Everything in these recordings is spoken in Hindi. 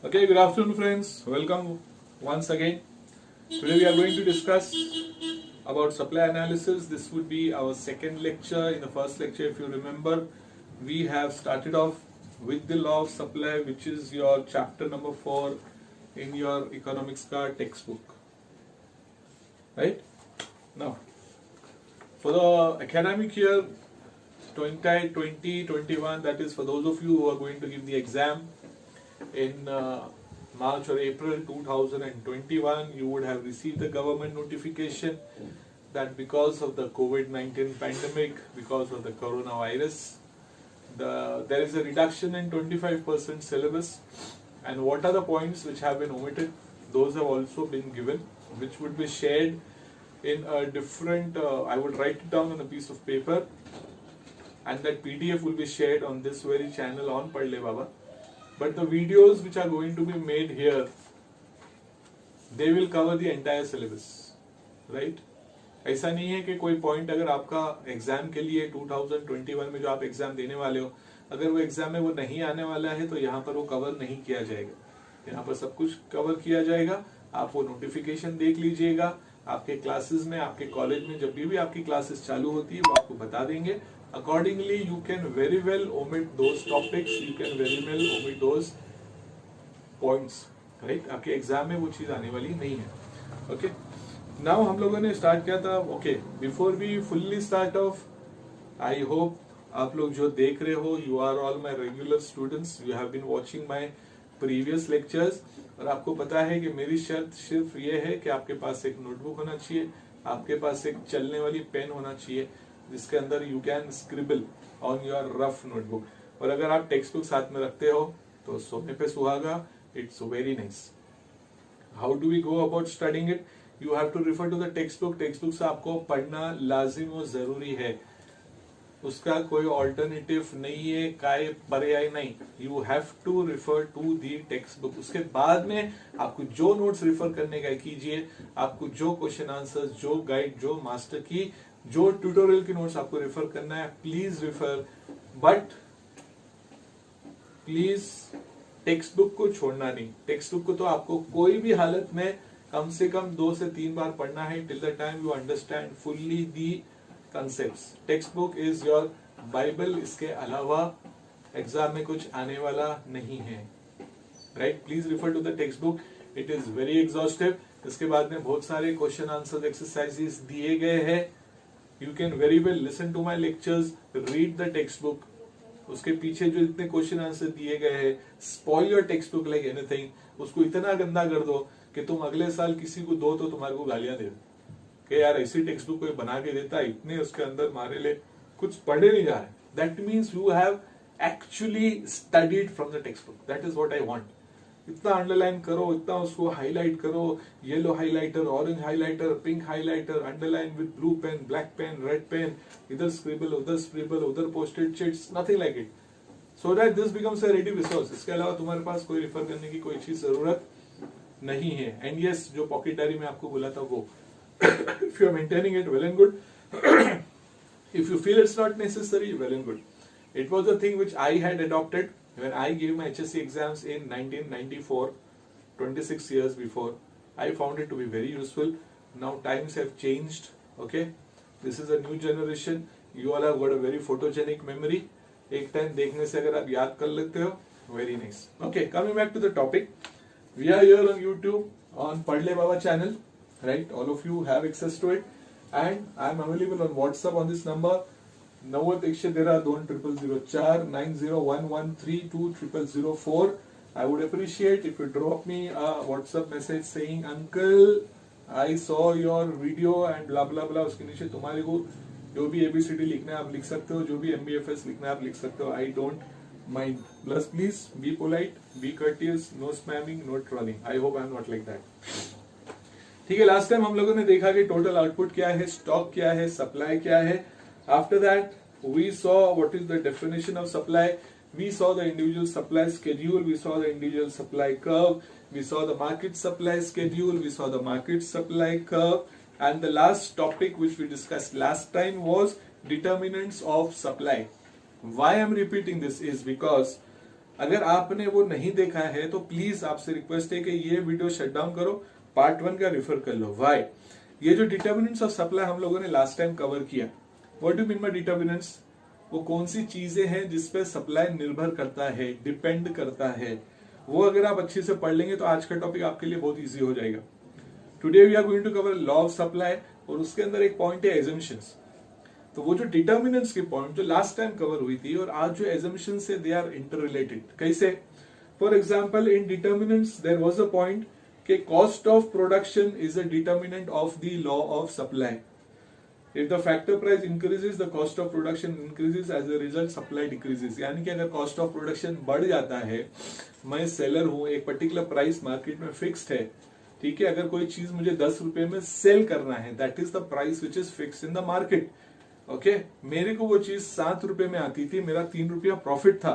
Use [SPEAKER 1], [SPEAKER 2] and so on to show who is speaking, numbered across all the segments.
[SPEAKER 1] Okay, good afternoon, friends. Welcome once again. Today we are going to discuss about supply analysis. This would be our second lecture. In the first lecture, if you remember, we have started off with the law of supply, which is your chapter number 4 in your economics card textbook. Right? Now, for the academic year 2020-21, that is for those of you who are going to give the exam in March or April 2021, you would have received the government notification that because of the COVID-19 pandemic, because of the coronavirus, there is a reduction in 25% syllabus. And what are the points which have been omitted? Those have also been given, which would be shared in a different, I would write it down on a piece of paper, and that PDF will be shared on this very channel on Padle Baba. But the videos which are going to be made here, they will cover the entire syllabus, right? ऐसा नहीं है कि कोई पॉइंट अगर आपका एग्जाम के लिए 2021 में जो आप एग्जाम देने वाले हो, अगर वो एग्जाम में वो नहीं आने वाला है तो यहाँ पर वो कवर नहीं किया जाएगा। यहाँ पर सब कुछ कवर किया जाएगा। आप वो नोटिफिकेशन देख लीजिएगा। आपके क्लासेस में, आपके कॉलेज में जब भी आपकी क्लासेस चालू होती है वो आपको बता देंगे। Accordingly, you can very well omit those topics. You can very well omit those points, right? आपके एग्जाम में वो चीज आने वाली नहीं है. Okay. Now हम लोगों ने स्टार्ट किया था. Okay. Before we fully start off, I hope आप लोग जो देख रहे हो, you are all my regular students. You have been watching my previous lectures. और आपको पता है कि मेरी शर्त सिर्फ ये है कि आपके पास एक नोटबुक होना चाहिए, आपके पास एक चलने वाली पेन होना चाहिए, जिसके अंदर you can scribble on your rough notebook. और अगर आप टेक्स्ट बुक साथ में रखते हो तो सोने पे सुहागा. It's very nice. How do we go about studying it? You have to refer to the text book. Text book से आपको पढ़ना लाजिम और जरूरी है. उसका कोई ऑल्टरनेटिव नहीं है, काय पर्याय नहीं. You have to refer to the text book. उसके बाद में आपको जो नोट्स रिफर करने का कीजिए, आपको जो क्वेश्चन आंसर्स, जो गाइड, जो मास्टर की, जो ट्यूटोरियल की नोट्स आपको रेफर करना है, please refer. But please text book को छोड़ना नहीं. टेक्स्ट बुक को तो आपको कोई भी हालत में कम से कम 2 से 3 बार पढ़ना है, till the time you understand fully the concepts. Text book is your Bible. इसके अलावा एग्जाम में कुछ आने वाला नहीं है, right? Please refer to the text book. It is very exhaustive. इसके बाद में बहुत सारे क्वेश्चन आंसर एक्सरसाइजेस दिए गए हैं. You can very well listen to my lectures, read the textbook. उसके पीछे जो इतने क्वेश्चन आंसर दिए गए हैं, spoil your textbook like anything. उसको इतना गंदा कर दो कि तुम अगले साल किसी को दो तो तुम्हारे को गालियां दे कि यार ऐसी टेक्स्ट बुक कोई बना के देता, इतने उसके अंदर मारे ले, कुछ पढ़े नहीं जा रहे. That means you have actually studied from the textbook. That is what I want. इतना अंडरलाइन करो, इतना उसको हाईलाइट करो, yellow highlighter, orange highlighter, pink highlighter, underline with blue pen, black pen, red pen, इधर स्क्रिबल, उधर posted sheets, nothing like it, so that this becomes a ready resource. इसके अलावा तुम्हारे पास कोई रिफर करने की कोई चीज जरूरत नहीं है. एंड यस, जो पॉकेट डायरी में आपको बोला था वो, if you are maintaining it, well and good. If you feel it's not necessary, well and good. It was a thing which I had adopted when I gave my HSC exams in 1994, 26 years before. I found it to be very useful. Now times have changed. Okay, this is a new generation. You all have got a very photogenic memory. एक टाइम देखने से अगर आप याद कर लेते हो, very nice. Okay, coming back to the topic. We are here on YouTube on Padle Baba channel, right? All of you have access to it, and I am available on WhatsApp on this number. 9113 9011320004. I would appreciate if you drop me a WhatsApp message saying, Uncle, I saw your video and blah blah blah. उसके नीचे तुम्हारे को जो भी ABCD लिखना है आप लिख सकते हो, जो भी MBFS लिखना है आप लिख सकते हो. I don't mind. Plus please be polite, be courteous, no spamming, no trolling. I hope I am not like that. ठीक है, लास्ट टाइम हम लोगों ने देखा कि टोटल आउटपुट क्या है, स्टॉक क्या है, सप्लाई क्या है. After that, we saw what is the definition of supply. We saw the individual supply schedule. We saw the individual supply curve. We saw the market supply schedule. We saw the market supply curve. And the last topic which we discussed last time was determinants of supply. Why I am repeating this is because अगर आपने वो नहीं देखा है तो प्लीज आपसे रिक्वेस्ट है कि ये वीडियो शट डाउन करो, पार्ट 1 का रेफर कर लो। व्हाई? ये जो डिटर्मिनेंट्स ऑफ सप्लाई हम लोगों ने लास्ट टाइम कवर किया, what do mean by determinants? वो कौन सी चीजें हैं जिसपे सप्लाई निर्भर करता है, डिपेंड करता है, वो अगर आप अच्छे से पढ़ लेंगे तो आज का टॉपिक आपके लिए बहुत इजी हो जाएगा। Today we are going to cover law of supply, और उसके अंदर एक पॉइंट है एजम्पशंस। तो वो जो डिटर्मिनेंट्स की पॉइंट जो लास्ट टाइम कवर हुई थी और आज जो एजम्पशंस है दे आर इंटर रिलेटेड। कैसे? For example in determinants there was a point कि cost of production is a determinant of the law of supply. If the factor price increases, the cost of production increases, as a result supply decreases। यानी कि अगर cost of production बढ़ जाता है, मैं सेलर हूं, एक पर्टिकुलर प्राइस मार्केट में फिक्स्ड है, ठीक है, अगर कोई चीज मुझे 10 रुपए में सेल करना है, that is the price which is fixed in the market. Okay, मेरे को वो चीज 7 रुपए में आती थी, मेरा 3 रुपया प्रॉफिट था।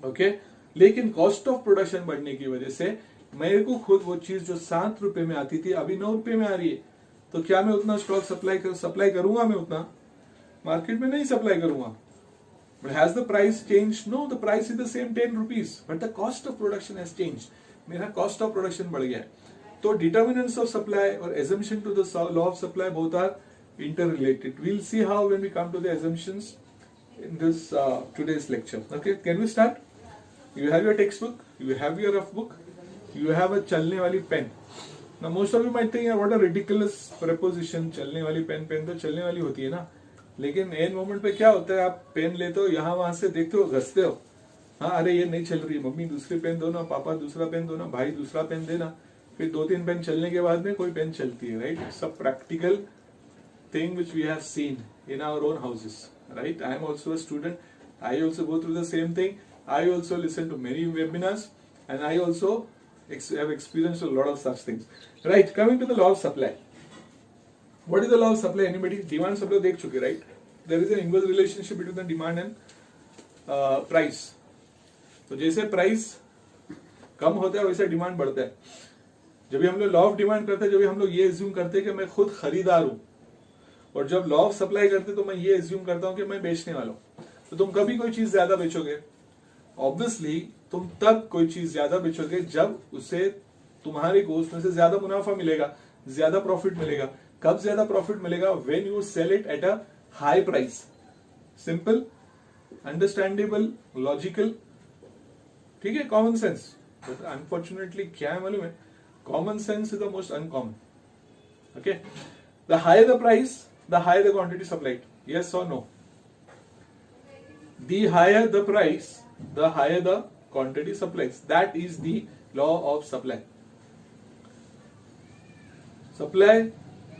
[SPEAKER 1] ओके, लेकिन कॉस्ट ऑफ प्रोडक्शन बढ़ने की वजह से मेरे को खुद वो चीज जो 7 रुपए में आती थी अभी 9 रुपए में आ रही है। तो क्या मैं उतना स्टॉक सप्लाई करूंगा? मैं उतना मार्केट में नहीं सप्लाई करूंगा। But has the price change? No, the price is the same 10 rupees, but the cost of production has change. मेरा कॉस्ट ऑफ प्रोडक्शन बढ़ गया है। तो डिटर्मिनेंट्स ऑफ सप्लाई और assumption to the law of supply both are interrelated. We'll see how when we come to the assumptions in this today's lecture. Okay, can we start? You have your textbook, you have your rough book, you have a चलने वाली pen. Now most of you might think what a ridiculous preposition, चलने वाली पेन। पेन तो चलने वाली होती है ना, लेकिन एन मोमेंट पे क्या होता है, आप पेन लेते हो, यहाँ वहां से देखते हो, घसते हो, हाँ अरे ये नहीं चल रही, मम्मी दूसरी पेन दो ना, पापा दूसरा पेन दो ना, भाई दूसरा पेन देना, फिर 2-3 पेन चलने के बाद में कोई पेन चलती है, राइट? सब practical thing which we have seen in our own houses, right? I am also a student, I also go through the same thing, I also listen to many webinars, and I also have experienced a lot of such things, right? Coming to the law of supply, what is the law of supply? Anybody? Demand supply देख चुके, right? There is an inverse relationship between the demand and price. तो जैसे प्राइस कम होता है वैसे डिमांड बढ़ता है। जब भी हम लोग लॉ ऑफ डिमांड करते हैं, जब भी हम लोग ये एज्यूम करते हैं कि मैं खुद खरीदार हूं, और जब लॉ ऑफ सप्लाई करते तो मैं ये एज्यूम करता हूं कि मैं बेचने वाला हूं। तो तुम कभी कोई चीज ज्यादा बेचोगे, ऑब्वियसली तुम तब कोई चीज ज्यादा बेचोगे जब उसे तुम्हारे को उसमें से ज्यादा मुनाफा मिलेगा, ज्यादा प्रॉफिट मिलेगा। कब ज्यादा प्रॉफिट मिलेगा? When you sell it at a high price. Simple, understandable, logical, ठीक है, कॉमन सेंस। बट अनफॉर्चुनेटली क्या है मालूम है, common sense is the most uncommon. Okay, the higher the price, the higher the quantity supplied. Yes or no? The higher the price, the higher the quantity supplied. That is the law of supply. Supply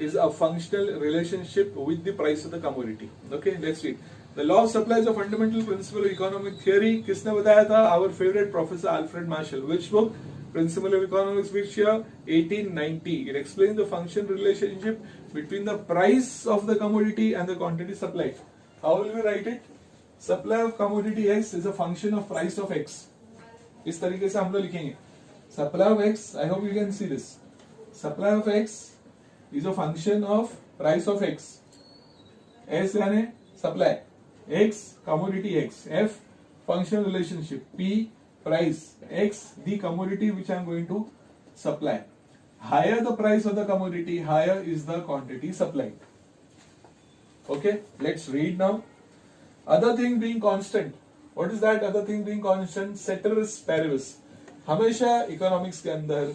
[SPEAKER 1] is a functional relationship with the price of the commodity. Okay, let's read. The law of supply is a fundamental principle of economic theory. किसने बताया था? Our favorite professor Alfred Marshall. Which book? Principle of Economics, which year? 1890. It explains the function relationship between the price of the commodity and the quantity supplied. How will we write it? Supply of commodity X is a function of price of X. इस तरीके से हम लोग लिखेंगे। Supply of X, I hope you can see this. Supply of X is a function of price of X. S यानी supply, X commodity X, F functional relationship, P price, X the commodity which I am going to supply. Higher the price of the commodity, higher is the quantity supplied. Okay, let's read now. Other thing being constant. What is that other thing being constant? Ceteris paribus. हमेशा इकोनॉमिक्स के अंदर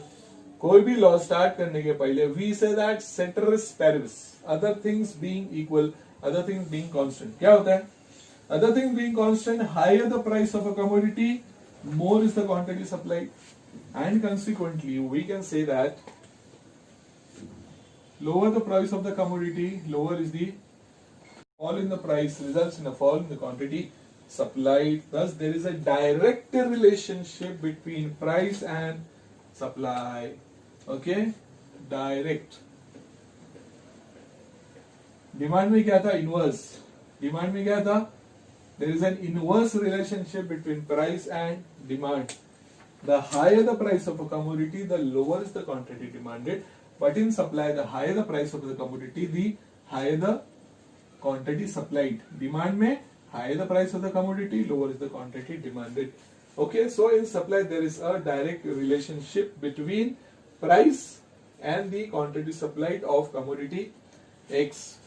[SPEAKER 1] कोई भी लॉ स्टार्ट करने के पहले we say that ceteris paribus. Other things being equal, other things being constant. क्या होता है? Other things being constant, higher the price of a commodity, more is the quantity supplied, and consequently we can say that lower the price of the commodity, lower is the fall in the price, results in a fall in the quantity supplied. Thus there is a direct relationship between price and supply. Okay, direct. Demand में क्या था? इनवर्स। डिमांड में क्या था? There is an inverse relationship between price and demand. The higher the price of a commodity, the lower is the quantity demanded. But in supply, the higher the price of the commodity, the higher the quantity supplied. Demand में Higher the price of the commodity, lower is the quantity demanded. Okay, so in supply there is a direct relationship between price and the quantity supplied of commodity X.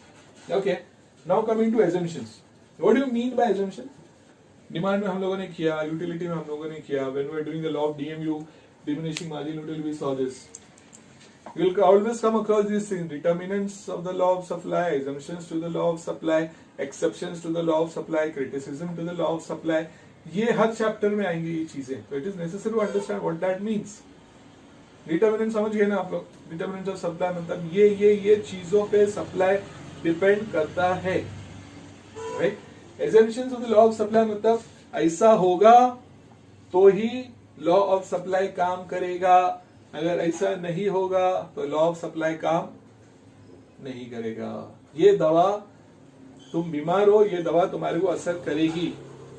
[SPEAKER 1] Okay, now coming to assumptions. What do you mean by assumption? Demand में हम लोगों ने किया, utility में हम लोगों ने किया. When we are doing the law of DMU, diminishing margin utility, we saw this. You will always come across these things: determinants of the law of supply, assumptions to the law of supply, exceptions to the law of supply, criticism to the law of supply. ये हर चैप्टर में आएंगी ये चीजें. So it is necessary to understand what that means. Determinant समझ गए ना आप लोग? डिटर्मिनेंट ऑफ सप्लाई मतलब ये चीजों पे सप्लाई डिपेंड करता है, right? Assumptions of the law of supply मतलब ऐसा होगा तो ही लॉ ऑफ सप्लाई काम करेगा, अगर ऐसा नहीं होगा तो लॉ ऑफ सप्लाई काम नहीं करेगा. ये दवा, तुम बीमार हो, ये दवा तुम्हारे को असर करेगी.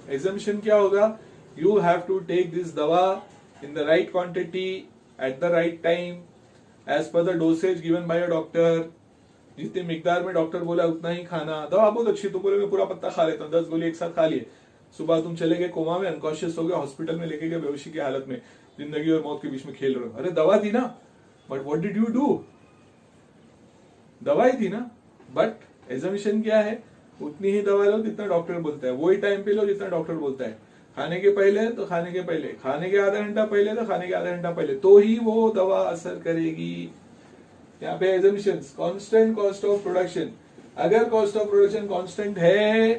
[SPEAKER 1] एजम्पशन क्या होगा? You have to take this दवा in the right quantity at the right time as per the dosage given by a doctor. जितनी मिकदार में डॉक्टर बोला उतना ही खाना. दवा बहुत अच्छी, तो बोले मैं पूरा पत्ता खा लेता हूँ, 10 गोली एक साथ खा लिए. सुबह तुम चले गए कोमा में, अनकॉन्शियस हो गए, हॉस्पिटल में लेके गए बेहोशी की हालत में, जिंदगी और मौत के बीच में खेल रहे हो. अरे दवा थी ना, but what did you do? दवाई थी ना, बट एजम्पशन क्या है? उतनी ही दवा लो जितना डॉक्टर बोलता है, वही टाइम पे लो जितना डॉक्टर बोलता है. खाने के पहले तो खाने के पहले, खाने के आधा घंटा पहले तो खाने के आधा घंटा पहले, तो ही वो दवा असर करेगी. यहाँ पे assumptions. Constant cost of production. अगर कॉस्ट ऑफ प्रोडक्शन कांस्टेंट है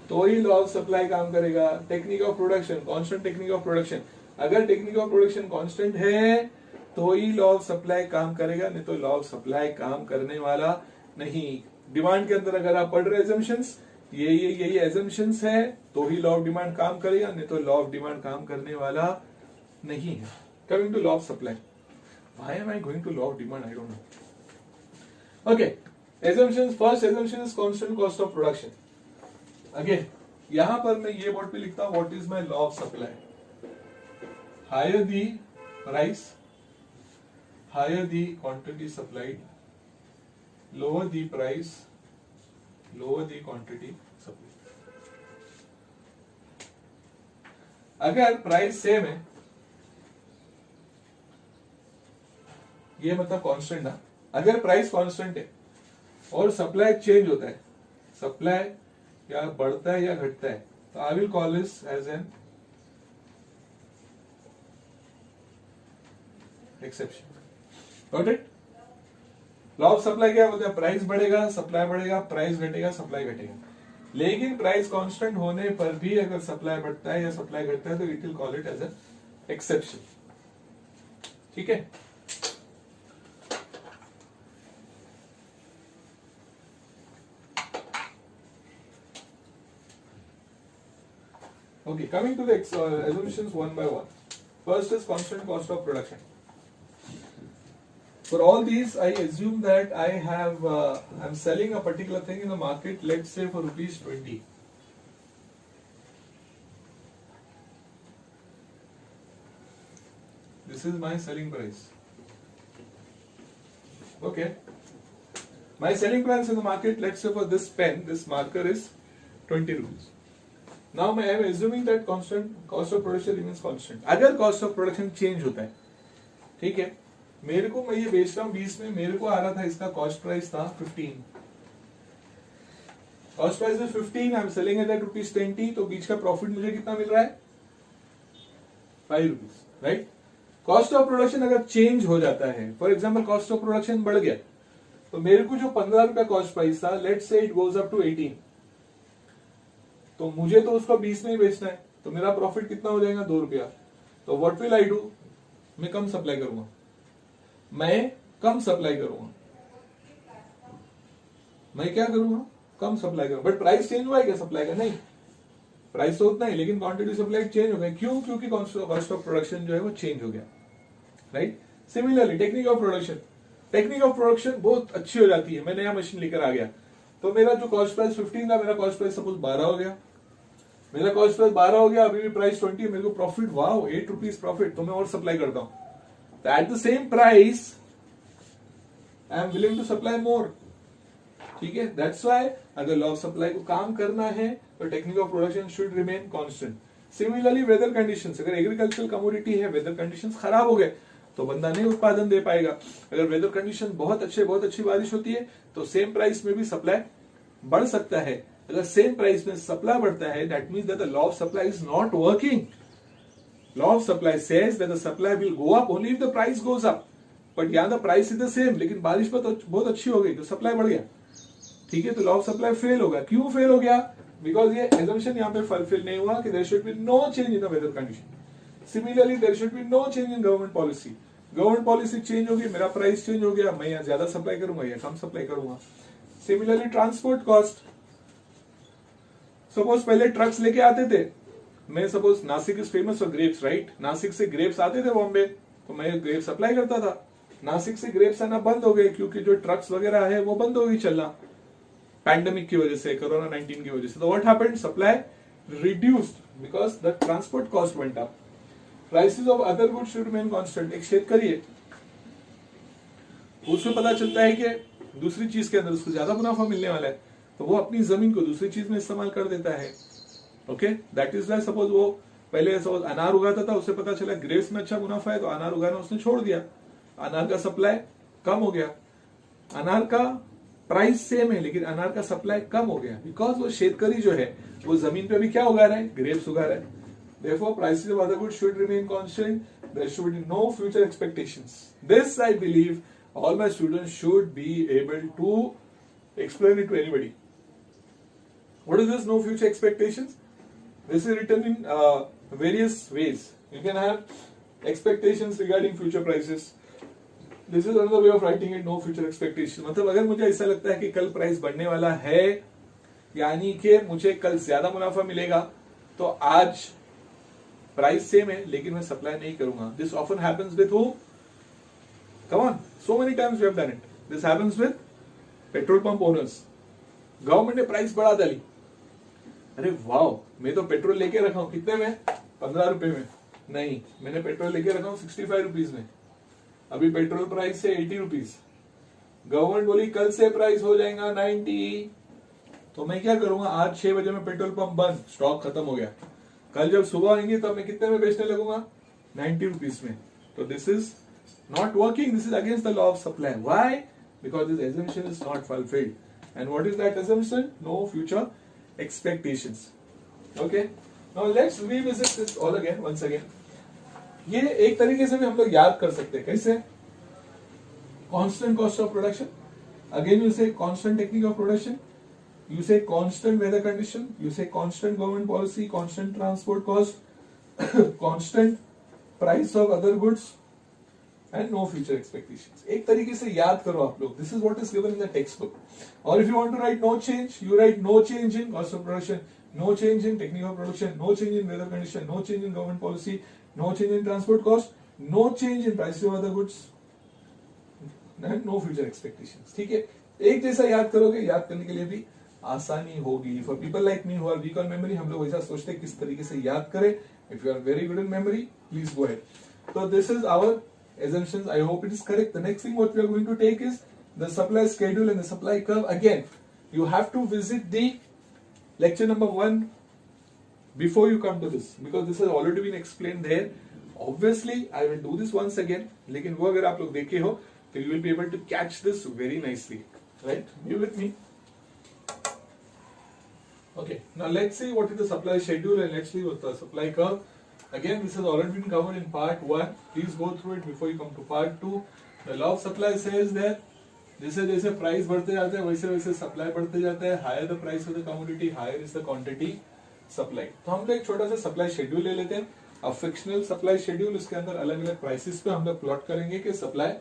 [SPEAKER 1] तो ही लॉ ऑफ सप्लाई काम करेगा. Technique of production, constant technique of production. अगर टेक्निक ऑफ प्रोडक्शन कांस्टेंट है तो ही लॉ ऑफ सप्लाई काम करेगा, नहीं तो लॉ ऑफ सप्लाई काम करने वाला नहीं. डिमांड के अंदर अगर आप पढ़ रहे एजम्पशंस, ये एजम्पशंस है तो ही लॉ ऑफ डिमांड काम करेगा, नहीं तो लॉ ऑफ डिमांड काम करने वाला नहीं है. Coming to law of supply. Why am I going to law of demand? I don't know. Okay, assumptions. First assumption is constant cost of production. Again, यहां पर मैं ये बोर्ड पे लिखता हूं what is my law of supply. Higher the price, higher the quantity supplied, lower the price, lower the quantity supplied. अगर प्राइस सेम है, ये मतलब कांस्टेंट ना. अगर प्राइस कांस्टेंट है और सप्लाई चेंज होता है, सप्लाई या बढ़ता है या घटता है, तो I will call this as an exception. Got it? Law of supply क्या बोलते हैं? प्राइस बढ़ेगा, सप्लाई बढ़ेगा, प्राइस घटेगा, सप्लाई घटेगा. लेकिन प्राइस कांस्टेंट होने पर भी अगर सप्लाई बढ़ता है या सप्लाई घटता है तो it will call it as an exception. ठीक है? Okay, coming to the assumptions one by one. First is constant cost of production. For all these, I assume that I have, I'm selling a particular thing in the market, let's say for rupees 20. This is my selling price. Okay. My selling price in the market, let's say for this pen, this marker is 20 rupees. Now I am assuming that constant cost of production remains constant. अगर cost of production change होता है, ठीक है, मेरे को, मैं ये बेच रहा हूँ 20 में, मेरे को आ रहा था, इसका कॉस्ट प्राइस था 15. Cost price is 15, I am selling it at ₹20, तो बीच का प्रॉफिट मुझे कितना मिल रहा है? 5 rupees, right? Cost of production अगर चेंज हो जाता है, for example cost of production बढ़ गया, तो मेरे को जो 15 रुपया कॉस्ट प्राइस था, let's say it goes up to 18, तो मुझे तो उसको 20 में ही बेचना है, तो मेरा प्रॉफिट कितना हो जाएगा? 2 रुपया. तो व्हाट विल आई डू? मैं कम सप्लाई करूंगा, मैं कम सप्लाई करूंगा, मैं क्या करूंगा? कम सप्लाई करूंगा. बट प्राइस चेंज हुआ है क्या सप्लाई का? नहीं, प्राइस तो उतना ही, लेकिन क्वांटिटी सप्लाई चेंज हो गया. क्यों? क्योंकि कॉस्ट ऑफ प्रोडक्शन जो है वो चेंज हो गया, right? Similarly technique of production, technique of production बहुत अच्छी हो जाती है. मैं नया मशीन लेकर आ गया, तो मेरा जो कॉस्ट प्राइस 15 था, मेरा कॉस्ट प्राइस सपोज 12 हो गया. मेरा कॉस्ट प्राइस 12 हो गया, अभी भी प्राइस 20 है, मेरे को प्रॉफिट, वाओ, 8 रुपीज प्रॉफिट, तो मैं और सप्लाई करता हूं. तो at the same price I am willing to supply more. ठीक है? दैट्स व्हाई अगर लॉ ऑफ सप्लाई को काम करना है तो technique of production should remain constant. Similarly weather conditions, अगर एग्रीकल्चरल कमोडिटी है, वेदर कंडीशंस खराब हो गए तो बंदा नहीं उत्पादन दे पाएगा। अगर वेदर कंडीशन बहुत अच्छी बारिश होती है तो सेम प्राइस में भी सप्लाई बढ़ सकता है। अगर सेम प्राइस में सप्लाई बढ़ता है, that means that the law of supply is not working. Law of supply says that the supply will go up only if the price goes up, but यहां the price is the same, लेकिन बारिश बहुत अच्छी हो गई तो सप्लाई बढ़ गया, ठीक है, तो लॉ ऑफ सप्लाई फेल होगा। क्यों फेल हो गया? बिकॉज ये एजम्पशन यहाँ पे फुलफिल नहीं हुआ कि there should be no change in the weather condition. Similarly there should be no change in government policy. Government policy change होगी, मेरा प्राइस चेंज हो गया, मैं यहाँ ज्यादा सप्लाई करूंगा या कम सप्लाई करूंगा। सिमिलरली ट्रांसपोर्ट कॉस्ट, सपोज पहले ट्रक्स लेके आते थे, मैं suppose Nashik is famous for grapes, right, Nashik से ग्रेप्स आते थे बॉम्बे, तो मैं ग्रेप सप्लाई करता था। नासिक से ग्रेप्स आना बंद हो गए क्योंकि जो ट्रक्स वगैरह है वो बंद हो गई चलना पैंडेमिक की वजह से, कोरोना 19 की वजह से। तो what happened? Supply reduced because the transport cost went up. Prices of other goods should remain constant. एक शेतकरी है, उसको पता चलता है कि दूसरी चीज के अंदर उसको ज्यादा मुनाफा मिलने वाला है, तो वो अपनी जमीन को दूसरी चीज में इस्तेमाल कर देता है। Okay, that is why suppose वो पहले सपोज अनार उगाता था, उसे पता चला ग्रेप्स में अच्छा मुनाफा है तो अनार उगाना उसने छोड़ दिया, अनार का सप्लाई कम हो गया। अनार का प्राइस सेम है लेकिन अनार का सप्लाई कम हो गया बिकॉज वो शेतकरी जो है वो जमीन पे भी क्या उगा रहा है? ग्रेप्स उगा रहा है। Therefore, prices of other goods should remain constant. There should be no future expectations. This, I believe, all my students should be able to explain it to anybody. What is this no future expectations? This is written in various ways. You can have expectations regarding future prices. This is another way of writing it, no future expectation. मतलब अगर मुझे ऐसा लगता है कि कल प्राइस बढ़ने वाला है, यानी कि मुझे कल ज्यादा मुनाफा मिलेगा, तो आज प्राइस सेम है लेकिन मैं सप्लाई नहीं करूंगा। This often happens with who? Come on, so many times we have done it. This happens with petrol pump owners. Government ने प्राइस बढ़ा डाली, अरे वाह, मैं तो पेट्रोल लेके रखा हूं कितने में? 15 रुपए में। नहीं, मैंने पेट्रोल लेके रखा हूं 65 रुपीज में। अभी पेट्रोल प्राइस है 80 रुपीज। गवर्नमेंट बोली कल से प्राइस हो जाएगा 90, तो मैं क्या करूंगा? आज 6 बजे में पेट्रोल पंप बंद, स्टॉक खत्म हो गया। कल जब सुबह आएंगे तो मैं कितने में बेचने लगूंगा? 90 रुपीज में। तो this is not working, this is against the law of supply. Why? Because this assumption is not fulfilled. And what is that assumption? No future expectations. Okay, now let's revisit this all again once again. ये एक तरीके से भी हम लोग याद कर सकते हैं। कैसे? Constant cost of production, again you say constant technique of production, you say constant weather condition, you say constant government policy, constant transport cost, constant price of other goods and no future expectations. एक तरीके से याद करो आप लोग। This is what is given in the textbook. Or if you want to write no change, you write no change in cost of production, no change in technique of production, no change in weather condition, no change in government policy, no change in transport cost, no change in prices of other goods and no future expectations. ठीक है, एक जैसा याद करोगे, याद करने के लिए भी आसानी होगी। For people like me who are weak on memory, हम लोग वैसा सोचते हैं किस तरीके से याद करें। If you are very good in memory, please go ahead. So this is our assumptions. I hope it is correct. The next thing what we are going to take is the supply schedule and the supply curve. Again, you have to visit the lecture number 1 before you come to this because this has already been explained there. Obviously, I will do this once again. लेकिन वो अगर आप लोग देखे हो तो you will be able to catch this very nicely. Right? Be with me. Okay, now let's see what is the supply schedule and let's see what the supply curve. Again, this has already been covered in part 1. Please go through it before you come to part 2. The law of supply says that जैसे जैसे प्राइस बढ़ते जाते हैं वैसे वैसे सप्लाई बढ़ते जाता है। Higher the price of the commodity, higher is the quantity supply. तो हम लोग एक छोटा सा सप्लाई शेड्यूल ले लेते हैं, अब फिक्शनल सप्लाई शेड्यूल। उसके अंदर अलग अलग प्राइसेस पे हम लोग प्लॉट करेंगे कि सप्लाई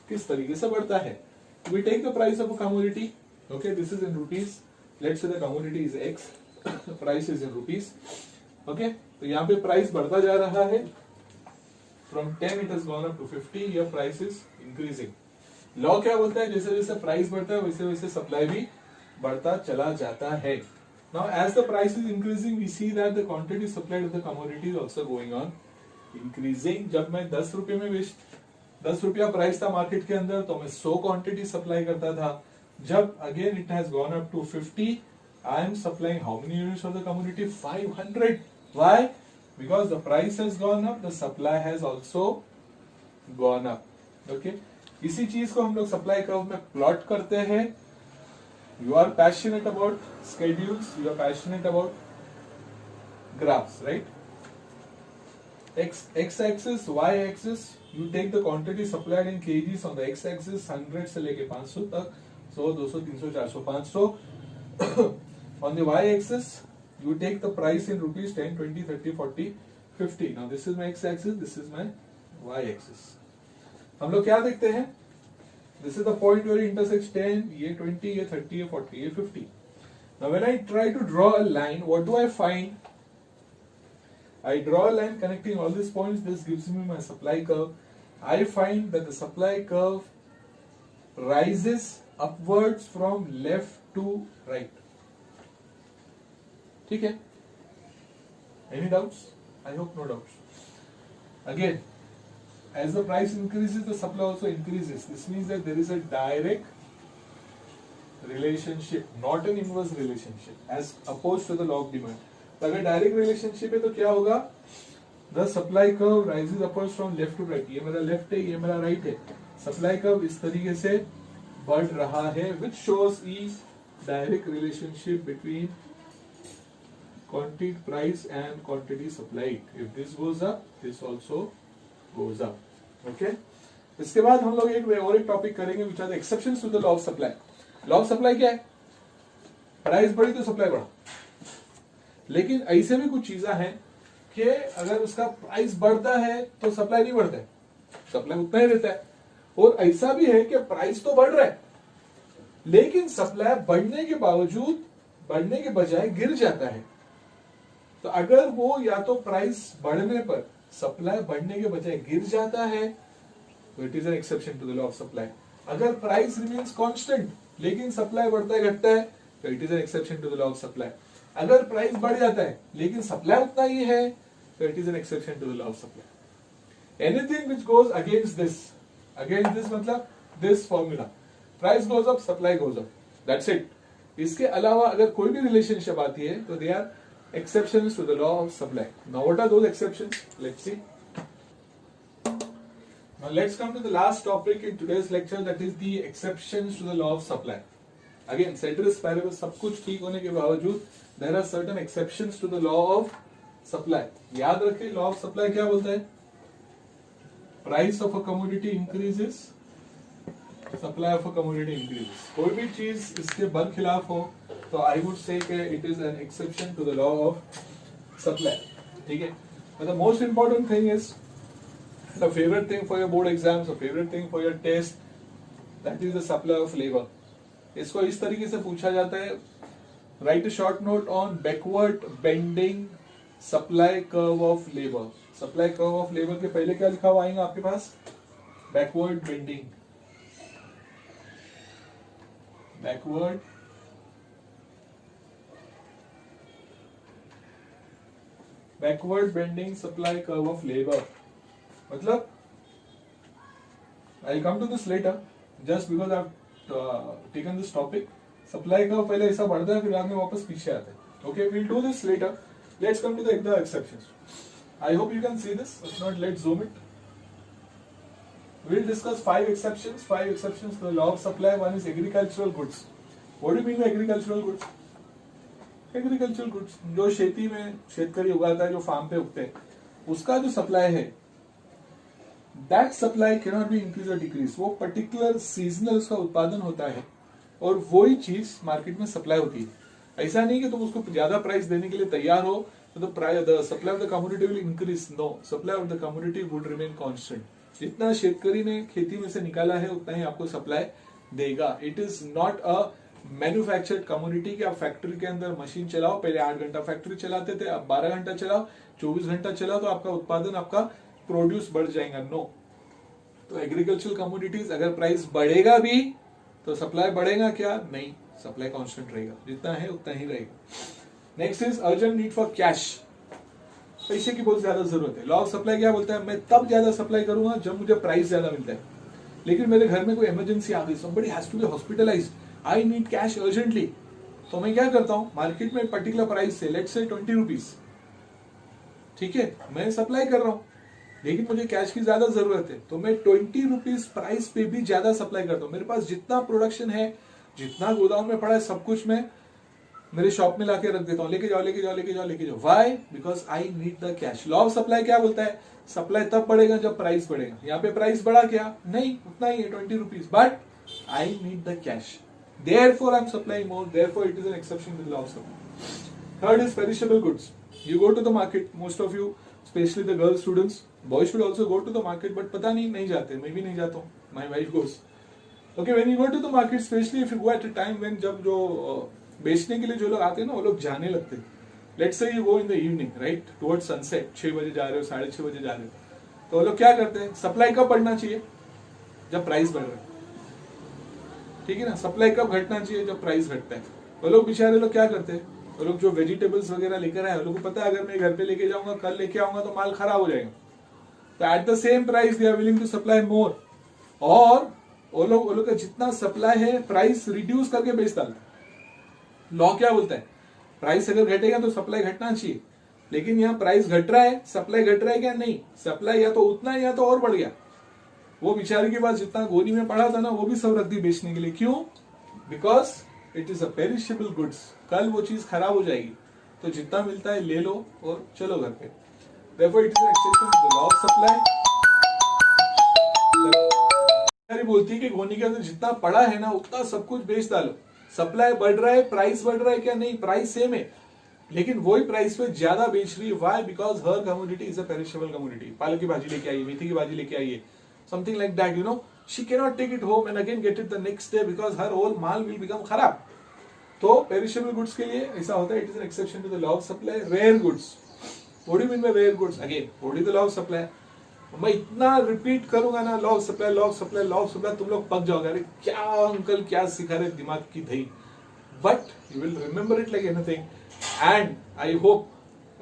[SPEAKER 1] किस तरीके से बढ़ता है। We take the price of a commodity, okay, this is in rupees. Let's say the commodity is X, price is in rupees. Okay, तो यहाँ पे प्राइस बढ़ता जा रहा है। From 10 it has gone up to 50. Your price is increasing. Law क्या बोलता है? जैसे जैसे प्राइस बढ़ता है वैसे वैसे सप्लाई भी बढ़ता चला जाता है। Now as the price is increasing, we see that the quantity supplied of the commodity is also going on increasing. जब मैं 10 रुपए में 10 रुपया प्राइस था मार्केट के अंदर तो मैं 100 क्वांटिटी सप्लाई करता था। जब again it has gone up to 50, I am supplying how many units of the commodity? 500. Why? Because the price has gone up, the supply has also gone up. Okay? इसी चीज को हम लोग सप्लाई कर्व में प्लॉट करते हैं. You are passionate about schedules, you are passionate about graphs, right? X axis, Y axis, you take the quantity supplied in kgs on the X axis 100 से लेके 500 तक, 100, 200, 300, 400, 500. On the y-axis, you take the price in rupees 10, 20, 30, 40, 50. Now this is my x-axis, this is my y-axis. हम लोग क्या देखते हैं? This is the point where it intersects 10, ये 20, ये 30, ये 40, ये 50. Now when I try to draw a line, what do I find? I draw a line connecting all these points. This gives me my supply curve. I find that the supply curve rises upwards from left to right. ठीक है? Any doubts? I hope no doubts. Again, as the price increases, the supply also increases. This means that there is a direct relationship, not an inverse relationship, as opposed to the law of demand. तो अगर direct relationship है तो क्या होगा? The supply curve rises upwards from left to right. ये मेरा left है, ये मेरा right है. Supply curve इस तरीके से बढ़ रहा है, which shows the direct relationship between quantity price and quantity supplied. If this goes up, this also goes up. Okay? इसके बाद हम लोग एक टॉपिक करेंगे which are the exceptions to the law of supply. Law of supply क्या है? प्राइस बढ़ी तो सप्लाई बढ़ा. लेकिन ऐसे भी कुछ चीजें हैं कि अगर उसका प्राइस बढ़ता है तो सप्लाई नहीं बढ़ता है, सप्लाई उतना ही रहता है. और ऐसा भी है कि प्राइस तो बढ़ रहा है लेकिन सप्लाई बढ़ने के बावजूद बढ़ने के बजाय गिर जाता है. तो अगर वो या तो प्राइस बढ़ने पर सप्लाई बढ़ने के बजाय गिर जाता है तो it is an exception to the law of supply. अगर प्राइस रिमेन्स कांस्टेंट लेकिन सप्लाई बढ़ता है घटता है तो it is an exception to the law of supply. अगर प्राइस बढ़ जाता है लेकिन सप्लाई उतना ही है तो it is an exception to the law of supply. Anything which goes against this मतलब this formula, price goes up supply goes up, that's it. इसके अलावा अगर कोई भी रिलेशनशिप आती है तो they are exceptions to the law of supply. Now what are those exceptions? Let's see. Now let's come to the last topic in today's lecture, that is the exceptions to the law of supply. Again, ceteris paribus सब कुछ ठीक होने के बावजूद there are certain exceptions to the law of supply. याद रखें law of supply क्या बोलता है? Price of a commodity increases, supply of a commodity increases. कोई भी चीज इसके बरखिलाफ हो तो I would say कि it is an exception to the law of supply. ठीक है? But the most important thing is the favorite thing for your board exams, the favorite thing for your test, that is the supply of labor. इसको इस तरीके से पूछा जाता है, write a short note on backward bending supply curve of labor. Supply curve of labor के पहले क्या लिखा हुआ आएगा आपके पास? Backward bending. Backward bending supply curve of labor. मतलब I'll come to this later, just because I've taken this topic. Supply curve पहले ऐसा बढ़ता है फिर बाद में वापस पीछे आता है. Okay, we'll do this later. Let's come to the exceptions. I hope you can see this. If not, let's zoom it. We'll discuss 5 exceptions to the law of supply. One is agricultural goods. What do you mean by agricultural goods? Agricultural goods जो खेती में शेतकरी उगाता है, जो फार्म पे उगते हैं, उसका जो सप्लाई है, that supply cannot be increase or decrease. वो पर्टिकुलर सीजनल उसका उत्पादन होता है और वही चीज मार्केट में सप्लाई होती है. ऐसा नहीं कि तुम उसको ज्यादा प्राइस देने के लिए तैयार हो तो the supply of the commodity will increase. No, supply of the commodity would remain constant. जितना शेतकरी ने खेती में से निकाला है उतना ही आपको सप्लाई देगा. It is not a manufactured commodity कि आप फैक्ट्री के अंदर मशीन चलाओ, पहले 8 घंटा फैक्ट्री चलाते थे, अब 12 घंटा चलाओ, 24 घंटा चलाओ तो आपका उत्पादन, आपका प्रोड्यूस बढ़ जाएगा. नो. तो एग्रीकल्चरल कमोडिटीज अगर प्राइस बढ़ेगा भी तो सप्लाई बढ़ेगा क्या? नहीं, सप्लाई कांस्टेंट रहेगा, जितना है उतना ही रहेगा. Next is urgent need for cash. पैसे की बहुत ज्यादा जरूरत है. लॉ ऑफ सप्लाई क्या बोलता है? मैं तब ज्यादा सप्लाई करूंगा जब मुझे प्राइस ज्यादा मिलता है, लेकिन मेरे घर में कोई इमरजेंसी आ गई, somebody has to be hospitalized, I need cash urgently, तो मैं क्या करता हूं, मार्केट में पर्टिकुलर प्राइस से, लेट्स से 20 रुपीज, ठीक है, मैं सप्लाई कर रहा हूं, लेकिन मुझे कैश की ज्यादा जरूरत है, तो मैं 20 रुपीज प्राइस पे भी ज्यादा सप्लाई करता हूं। मेरे पास जितना प्रोडक्शन है, जितना गोदाम में पड़ा है, सब कुछ मैं मेरे शॉप में लाके रख देता हूं, लेके जाओ लेके जाओ लेके जाओ लेके जाओ। Why? Because I need the cash. Law of supply क्या बोलता है? सप्लाई तब बढ़ेगा जब प्राइस बढ़ेगा। यहाँ पे प्राइस बढ़ा क्या? नहीं, उतना ही है, 20 rupees, but I need the cash, therefore I'm supplying more, therefore it is an exception to the law of supply. Third is perishable goods. You go to the market, most of you, especially the girl students, boys should also go to the market, but पता नहीं जाते, मैं भी नहीं जाता हूँ, my wife goes. Okay, when you go to the market, especially if you go at a time when जब जो बेचने के लिए जो लोग आते हैं ना, वो लोग जाने लगते हैं. Let's say you go in the evening, right, towards sunset, 6 बजे जा रहे हो, 6:30 बजे जा रहे हो, तो वो लोग क्या करते हैं? सप्लाई कब बढ़ना चाहिए? जब प्राइस बढ़ रहा है, ठीक है ना। सप्लाई कब घटना चाहिए? जब प्राइस घटता है। वो लोग बेचारे लोग क्या करते हैं, वो लोग जो वेजिटेबल्स वगैरह लेकर आए, वो लोग को पता है अगर मैं घर पे लेके जाऊंगा, कल लेके आऊंगा तो माल खराब हो जाएगा, तो at the same price they are willing to supply more, और वो लोग का जितना सप्लाई है प्राइस रिड्यूस करके बेच डालते हैं। लॉ क्या बोलता है? प्राइस अगर घटेगा तो सप्लाई घटना चाहिए, लेकिन यहाँ प्राइस घट रहा है, सप्लाई घट रहा है क्या? नहीं, सप्लाई या तो उतना है या तो और बढ़ गया। वो बेचारे के पास जितना गोनी में पड़ा था ना, वो भी सब रख दी बेचने के लिए। क्यों? Because it is a perishable goods, कल वो चीज खराब हो जाएगी, तो जितना मिलता है ले लो और चलो घर पे। Therefore, it is an exception to the law of supply. बोलती है कि गोनी के अंदर जितना पड़ा है ना, उतना सब कुछ बेच डालो। सप्लाई बढ़ रहा है, प्राइस बढ़ रहा है क्या? नहीं, प्राइस सेम है, लेकिन वही प्राइस पे ज्यादा बेच रही है। Why? Because her commodity is a perishable commodity. पालक की भाजी लेके आइए, मेथी की भाजी लेके आइए, something like that, you know, she cannot take it home and again get it the next day because her whole mall will become खराब। तो perishable goods के लिए ऐसा होता है, it is an exception to the law of supply. Rare goods, what do you mean by rare goods? Again, what is the law of supply? मैं इतना रिपीट करूंगा ना, law of supply, law of supply, law of supply, तुम लोग पक जाओगे, अरे क्या अंकल क्या सिखा रहे, दिमाग की दही। But you will remember it like anything, and I hope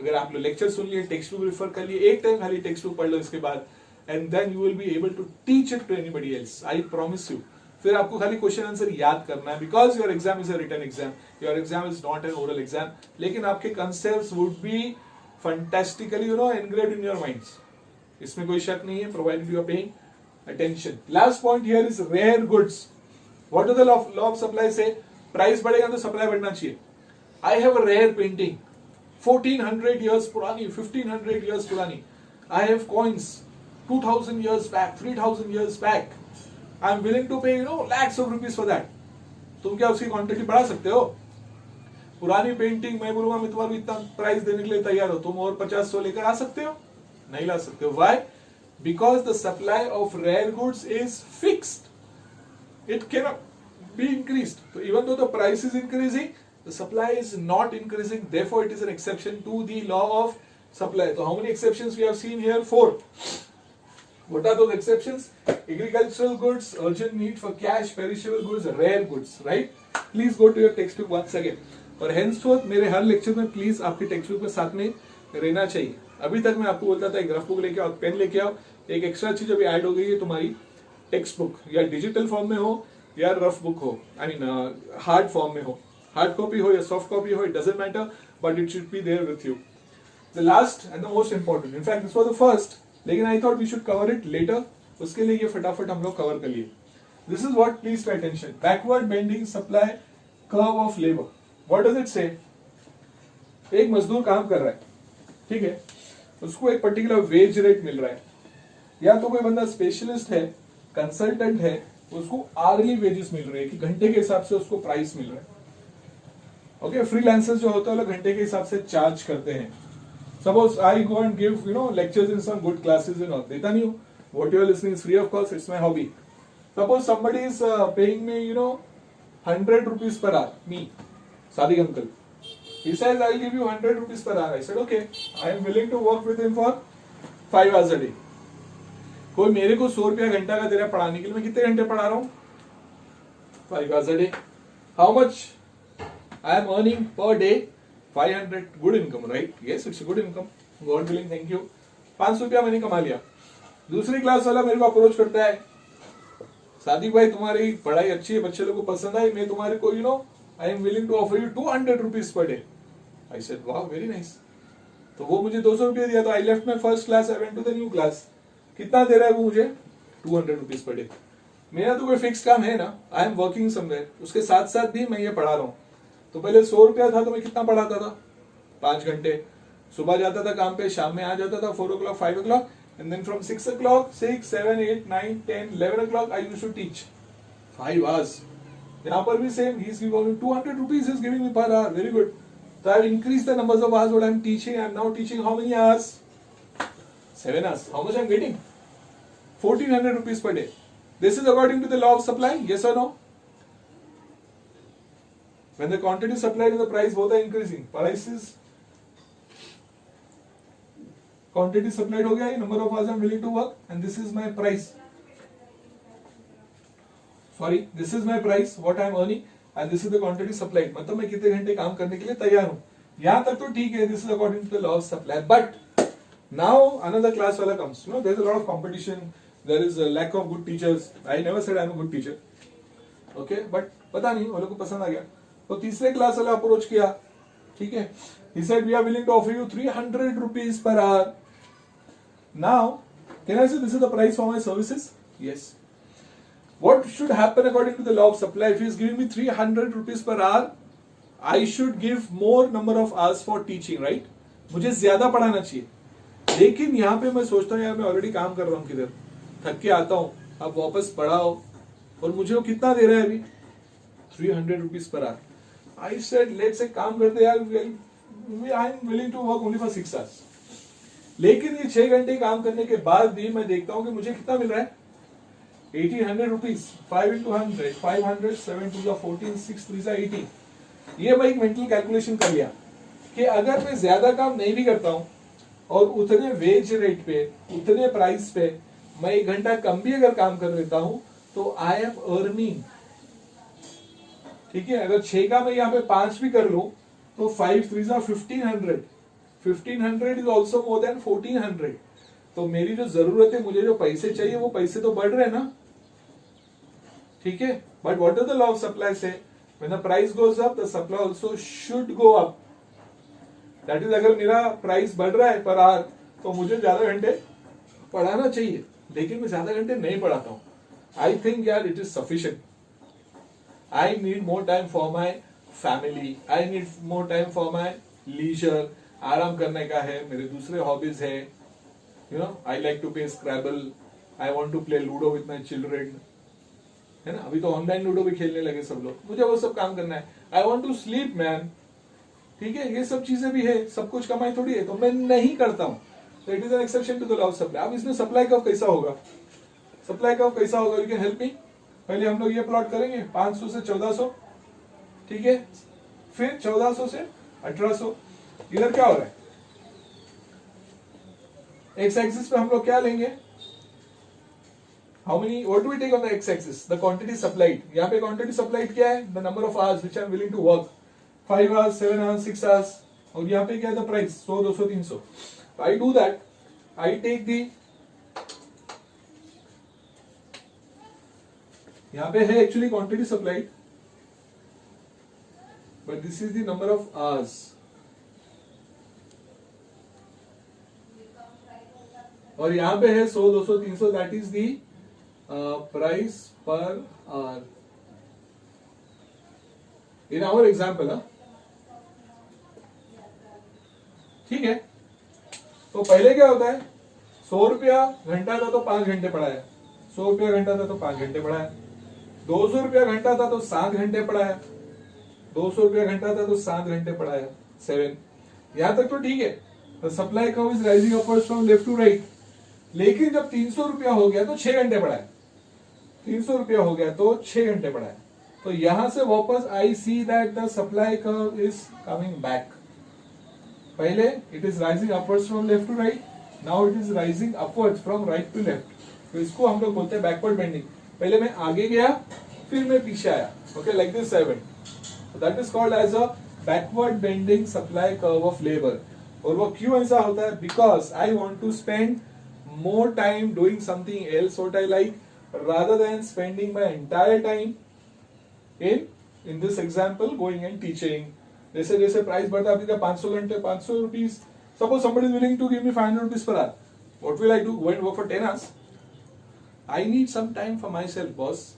[SPEAKER 1] अगर आप लोग लेक्चर सुन लिए, टेक्स्ट बुक रिफर कर लिए, एक टाइम खाली टेक्स्ट बुक पढ़ लो इसके बाद, and then you will be able to teach it to anybody else. I promise you. फिर आपको खाली क्वेश्चन आंसर याद करना है, because your exam is a written exam, your exam is not an oral exam. लेकिन आपके concepts would be fantastically, you know, engraved in your minds. इसमें कोई शक नहीं है, provided you are paying attention. Last point here is rare goods. What does the law of supply say? Price बढ़ेगा तो supply बढ़ना चाहिए. I have a rare painting, 1400 years पुरानी, 1500 years पुरानी. I have coins 2000 years back, 3000 years back. I am willing to pay, you know, lakhs of rupees for that. तुम क्या उसकी क्वांटिटी बढ़ा सकते हो? पुरानी पेंटिंग मैं बोलूंगा मैं तुम्हारे इतना प्राइस देने के लिए तैयार हो, तुम और 50-100 लेकर आ सकते हो? नहीं ला सकते हो। Why? Because the supply of rare goods is fixed. It cannot be increased. So even though the price is increasing, the supply is not increasing. Therefore, it is an exception to the law of supply. So how many exceptions we have seen here? 4. What are those exceptions? Agricultural goods, urgent need for cash, perishable goods, rare goods, right? Please go to your textbook once again. और henceforth मेरे हर लेक्चर में प्लीज आपके टेक्स्ट बुक में साथ में रहना चाहिए। अभी तक मैं आपको बोलता था एक रफ बुक लेके आओ, पेन लेके आओ। एक एक्स्ट्रा चीज अभी ऐड हो गई है, तुम्हारी टेक्स्ट बुक या डिजिटल फॉर्म में हो या रफ बुक हो, आई मीन हार्ड फॉर्म में हो, हार्ड कॉपी हो या सॉफ्ट कॉपी हो, it doesn't matter, but it should be there with you. The last and the most important, in fact this was the first, लेकिन I thought we should cover it later, उसके लिए ये फटाफट हम लोग कवर कर लिए। This is what, please pay attention, backward bending supply curve of labour. What does it say? एक मजदूर काम कर रहा है, ठीक है, उसको एक पर्टिकुलर वेज रेट मिल रहा है, या तो कोई बंदा स्पेशलिस्ट है, कंसल्टेंट है, उसको आर्ली वेजेस मिल रहे हैं कि घंटे के हिसाब से उसको प्राइस मिल रहा है। ओके, फ्रीलांसर्स जो होता है वो घंटे के हिसाब से चार्ज करते हैं। Suppose I go and give, you know, lectures in some good classes and all. देता नहीं हूँ. What you are listening is free of cost. It's my hobby. Suppose somebody is paying me, you know, 100 rupees per hour. Me, Sadiq uncle. He says I'll give you 100 rupees per hour. I said okay. I am willing to work with him for 5 hours a day. कोई मेरे को 100 रुपया घंटा का दे रहा है पढ़ाने के लिए, मैं कितने घंटे पढ़ा रहा हूँ? 5 hours a day. How much I am earning per day? 500. Good income, right? Yes, it's a good income. God willing, thank you. 500 रुपया मैंने कमा लिया। दूसरी क्लास वाला मेरे को अप्रोच करता है, सादिक भाई तुम्हारी पढ़ाई अच्छी है, बच्चे लोगों को पसंद आई, मैं तुम्हारे को I am willing to offer you 200 rupees per day. I said वाह वेरी नाइस। तो वो मुझे 200 रुपये दिया, तो I left my first class, I went to the new class. कितना दे रहा है वो मुझे? 200 रुपीज पर डे। मेरा तो कोई फिक्स काम है ना, आई एम वर्किंग समवेयर, उसके साथ साथ भी मैं ये पढ़ा रहा हूँ। तो पहले 100 रुपया था तो मैं कितना पढ़ाता था? 5 घंटे। सुबह जाता था काम पे, शाम में आ जाता था 4 o'clock 5 o'clock, and then from 6 o'clock 6 7 8 9 10 11 o'clock I used to teach 5 hours. यहाँ पर भी same, he is giving 200 rupees is giving me per hour, very good. So I have increased the numbers of hours what I am teaching. I am now teaching how many hours? 7 hours. How much I am getting? 1400 rupees per day. This is according to the law of supply, yes or no? When the quantity is supplied and the price both are increasing, prices quantity supplied हो गया, number of hours I am willing to work, and this is my price. Sorry, this is my price, what I am earning, and this is the quantity supplied. मतलब मैं कितने घंटे काम करने के लिए तैयार हूँ। यहाँ तक तो ठीक है, this is according to the law of supply. But now another class वाला comes. You know, there is a lot of competition. There is a lack of good teachers. I never said I am a good teacher. Okay, but पता नहीं वो लोग को पसंद आ गया। तो तीसरे क्लास वाला अप्रोच किया, ठीक है। He said we are willing to offer you 300 rupees per hour. Now, can I say this is the price for my services? Yes. What should happen according to the law of supply? If he is giving me 300 rupees per hour, I should give more number of hours for teaching, right? मुझे ज्यादा पढ़ाना चाहिए। लेकिन यहाँ पे मैं सोचता हूँ यार मैं ऑलरेडी काम कर रहा हूँ किधर, थक के आता हूँ, अब वापस पढ़ाओ, और मुझे वो कितना दे रहा है अभी? 300 rupees per hour. I said let's say काम करते यार, I am willing to work only for 6 hours. लेकिन ये 6 घंटे काम करने के बाद भी मैं देखता हूँ कि मुझे कितना मिल रहा है? 1800 रुपीज। 5 into 100, 500, 7 to the 14, 6 3 जा 80। ये मैं एक मेंटल कैलकुलेशन कर लिया कि अगर मैं ज्यादा काम नहीं भी करता हूँ और उतने वेज रेट पे, उतने प्राइस पे मैं 1 घंटा कम भी अगर काम कर लेता हूँ तो आई एम अर्निंग, ठीक है। अगर 6 का मैं यहाँ पे 5 भी कर लूं तो 5 3 जा 1500, 1500 इज ऑल्सो मोर देन 1400। तो मेरी जो जरूरत है, मुझे जो पैसे चाहिए वो पैसे तो बढ़ रहे हैं ना, ठीक है। But what is the law of supply say? When the price goes up the supply also should go up. That is, अगर मेरा प्राइस बढ़ रहा है पर आवर तो मुझे ज्यादा घंटे पढ़ाना चाहिए, लेकिन मैं ज्यादा घंटे नहीं पढ़ाता हूं। आई थिंक यार it is sufficient. I need more time for my family, I need more time for my leisure, आराम करने का है, मेरे दूसरे हॉबीज है, you know, I like to play scrabble, I want to play ludo with my children, है ना। अभी तो ऑनलाइन लूडो भी खेलने लगे सब लोग, मुझे वो सब काम करना है। I want to sleep man, ठीक है। ये सब चीजें भी है, सब कुछ कमाई थोड़ी है, तो मैं नहीं करता हूं। तो it is an exception to the law of supply. अब इसमें सप्लाई कर्व कैसा होगा? सप्लाई कर्व कैसा होगा? You can help me. पहले हम लोग ये प्लॉट करेंगे 500 से 1400, ठीक है, फिर 1400 से 1800। इधर क्या हो रहा है? एक्स एक्सिस पे हम लोग क्या लेंगे? How many, what do we take on the x axis? The quantity supplied. यहाँ पे क्वांटिटी सप्लाइड क्या है? The number of hours which I am willing to work, 5 hours, 7 hours, 6 hours। और यहाँ पे क्या है? The price 100 200 300। I do that, I take the, यहाँ पे है actually quantity supplied, but this is the number of hours. और यहाँ पे है 100 200 300, that is the price per hour in our example. ठीक है, तो पहले क्या होता है? 100 रुपया घंटा था तो 5 घंटे पढ़ाया, 100 रुपया घंटा था तो 5 घंटे पढ़ाया, 200 रुपया घंटा था तो 7 घंटे पढ़ाया, 200 रुपया घंटा था तो 7 घंटे पढ़ाया, 7। यहां तक तो ठीक है। Supply curve is rising upwards from left to right. लेकिन जब 300 रुपया हो गया तो 6 घंटे पढ़ाया, 300 रुपया हो गया तो 6 घंटे पढ़ाया। तो यहां से वापस I see that the supply curve is coming back. पहले it is rising upwards from left to right, now it is rising upwards from right to left. तो इसको हम लोग बोलते हैं बैकवर्ड बेंडिंग। पहले मैं आगे गया फिर मैं पीछे आया, okay, like this 7। That is called as a backward bending supply curve of labour. और वो क्यों ऐसा होता है? Because I want to spend more time doing something else what I like, rather than spending my entire time in this example going and teaching. जैसे जैसे प्राइस बढ़ता है, आपका 500 घंटे 500 rupees. Suppose somebody is willing to give me 500 rupees per hour. What will I do? Go and work for 10 hours? I need some time for myself, boss.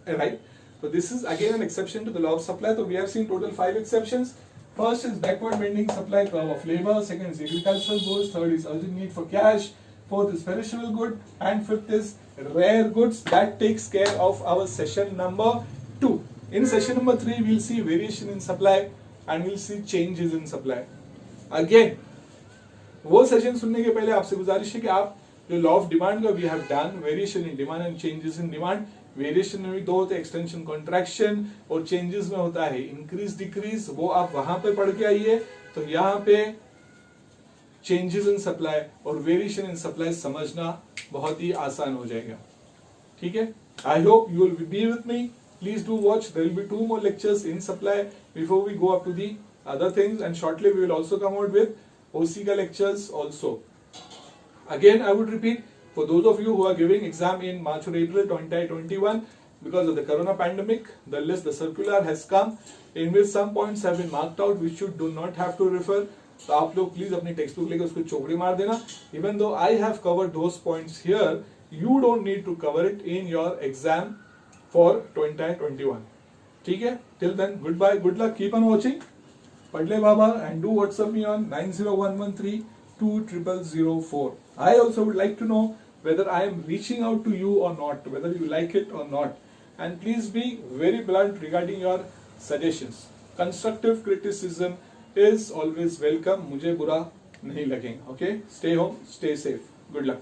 [SPEAKER 1] Right? So this is again an exception to the law of supply. So we have seen total 5 exceptions. First is backward bending supply curve of labor. Second is agricultural goods. Third is urgent need for cash. Fourth is perishable good. And fifth is rare goods. That takes care of our session number 2. In session number 3, we'll see variation in supply and we'll see changes in supply. Again, वो सेशन सुनने के पहले आपसे गुजारिश है कि आप जो लॉ ऑफ डिमांड का we have done, variation in demand and changes in demand. Variation में भी 2 होते हैं, एक्सटेंशन कॉन्ट्रैक्शन, और चेंजेस में होता है इंक्रीज डिक्रीज. वो आप वहां पे पढ़ के आइए. तो यहाँ पे चेंजेस इन सप्लाई और वेरिएशन इन सप्लाई समझना बहुत ही आसान हो जाएगा. ठीक है. I hope you will be with me. Please do watch. There will be 2 more lectures in supply before we go up to the other things, and shortly we will also come out with OCCA lectures also. Again, I would repeat, for those of you who are giving exam in March or April 2021, because of the corona pandemic, the circular has come in which some points have been marked out which you do not have to refer. तो आप लोग प्लीज अपनी टेक्स्ट बुक लेकर उसको चौकड़ी मार देना. Even though I have covered those points here, you don't need to cover it in your exam for 2021. ठीक है. Till then, goodbye, good luck, keep on watching. Padle Baba, and do WhatsApp me on 90113-20004. I also would like to know whether I am reaching out to you or not, whether you like it or not. And please be very blunt regarding your suggestions. Constructive criticism is always welcome. मुझे बुरा नहीं लगेगा. Okay? Stay home, stay safe. Good luck.